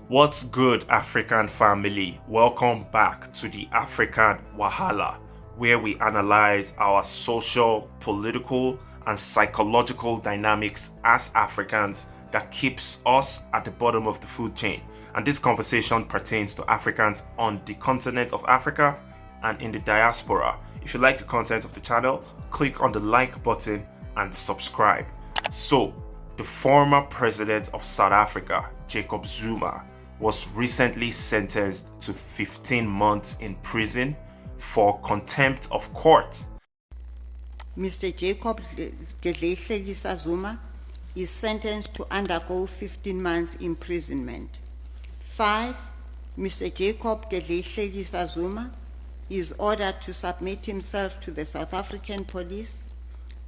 What's good, African family? Welcome back to the African Wahala, where we analyze our social, political, and psychological dynamics as Africans that keeps us at the bottom of the food chain. And this conversation pertains to Africans on the continent of Africa and in the diaspora. If you like the content of the channel, click on the like button and subscribe. So, the former president of South Africa, Jacob Zuma, was recently sentenced to 15 months in prison for contempt of court. Mr. Jacob Gedleyihlekisa Zuma is sentenced to undergo 15 months imprisonment. 5. Mr. Jacob Gedleyihlekisa Zuma is ordered to submit himself to the South African police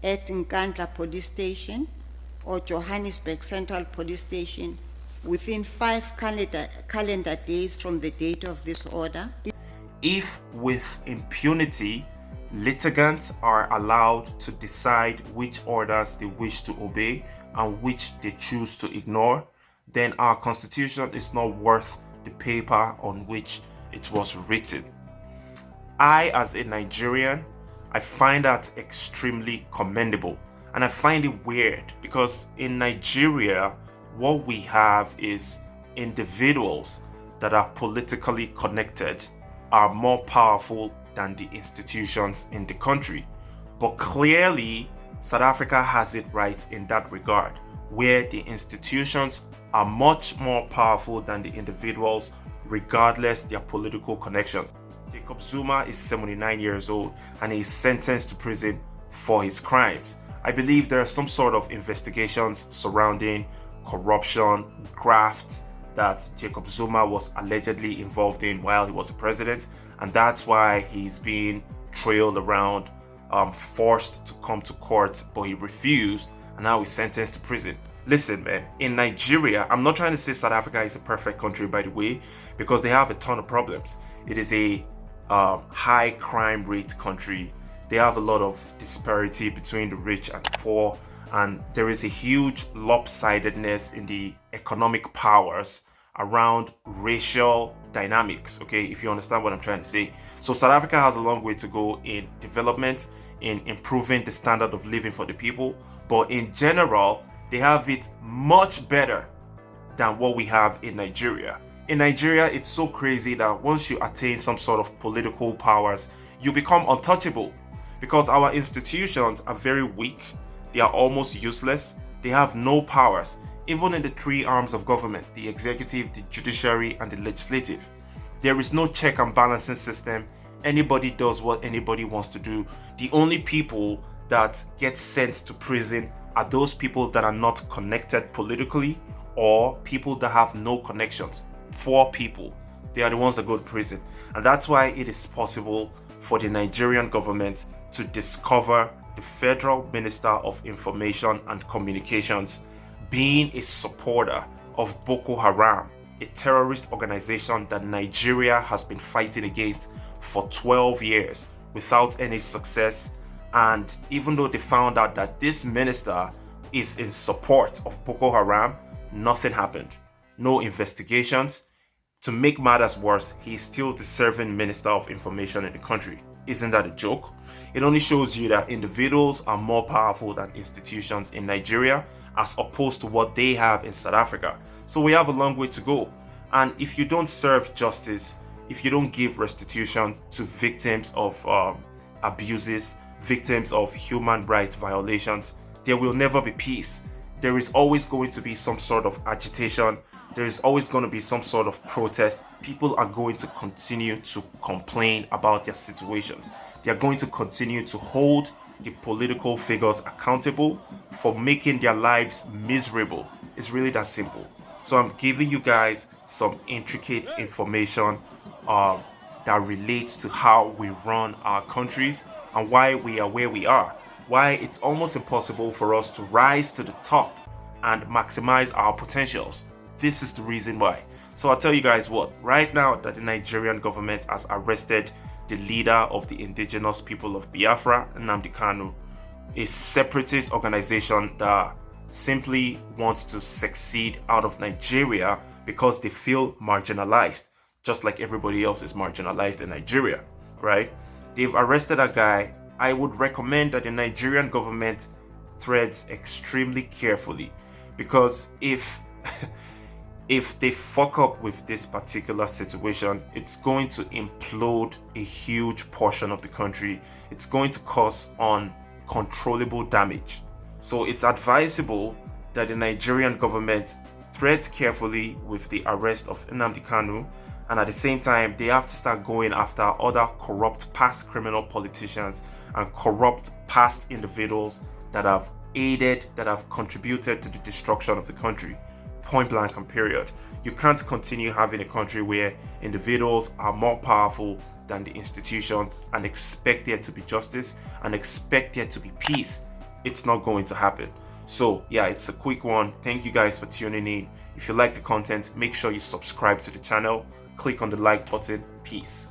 at Nkandla Police Station or Johannesburg Central Police Station within 5 calendar days from the date of this order. If with impunity, litigants are allowed to decide which orders they wish to obey and which they choose to ignore, then our constitution is not worth the paper on which it was written. I, as a Nigerian, I find that extremely commendable. And I find it weird because in Nigeria, what we have is individuals that are politically connected are more powerful than the institutions in the country. But clearly, South Africa has it right in that regard, where the institutions are much more powerful than the individuals, regardless their political connections. Jacob Zuma is 79 years old and he is sentenced to prison for his crimes. I believe there are some sort of investigations surrounding corruption, graft that Jacob Zuma was allegedly involved in while he was a president, and that's why he's being trailed around, forced to come to court, but he refused, and now he's sentenced to prison. Listen, man, in Nigeria, I'm not trying to say South Africa is a perfect country, by the way, because they have a ton of problems. It is a high crime rate country. They have a lot of disparity between the rich and the poor, and there is a huge lopsidedness in the economic powers around racial dynamics, okay, if you understand what I'm trying to say. So South Africa has a long way to go in development, in improving the standard of living for the people, but in general, they have it much better than what we have in Nigeria. In Nigeria, it's so crazy that once you attain some sort of political powers, you become untouchable because our institutions are very weak. They are almost useless. They have no powers, even in the 3 arms of government, the executive, the judiciary, and the legislative. There is no check and balancing system. Anybody does what anybody wants to do. The only people that get sent to prison are those people that are not connected politically or people that have no connections. Poor people, they are the ones that go to prison. And that's why it is possible for the Nigerian government to discover the Federal Minister of Information and Communications being a supporter of Boko Haram, a terrorist organization that Nigeria has been fighting against for 12 years without any success. And even though they found out that this minister is in support of Boko Haram, nothing happened. No investigations. To make matters worse, he is still the serving Minister of Information in the country. Isn't that a joke? It only shows you that individuals are more powerful than institutions in Nigeria as opposed to what they have in South Africa. So we have a long way to go. And if you don't serve justice, if you don't give restitution to victims of abuses, victims of human rights violations, there will never be peace. There is always going to be some sort of agitation. There is always going to be some sort of protest. People are going to continue to complain about their situations. They are going to continue to hold the political figures accountable for making their lives miserable. It's really that simple. So I'm giving you guys some intricate information that relates to how we run our countries and why we are where we are. Why it's almost impossible for us to rise to the top and maximize our potentials. This is the reason why. So I'll tell you guys what, right now that the Nigerian government has arrested the leader of the indigenous people of Biafra, Nnamdi Kanu, a separatist organization that simply want to succeed out of Nigeria because they feel marginalized, just like everybody else is marginalized in Nigeria, right? They've arrested a guy. I would recommend that the Nigerian government treads extremely carefully, because if they fuck up with this particular situation, it's going to implode a huge portion of the country. It's going to cause uncontrollable damage. So it's advisable that the Nigerian government treads carefully with the arrest of Nnamdi Kanu, and at the same time, they have to start going after other corrupt past criminal politicians and corrupt past individuals that have aided, that have contributed to the destruction of the country. Point blank and period. You can't continue having a country where individuals are more powerful than the institutions and expect there to be justice and expect there to be peace. It's not going to happen. So yeah, it's a quick one. Thank you guys for tuning in. If you like the content, make sure you subscribe to the channel, click on the like button. Peace.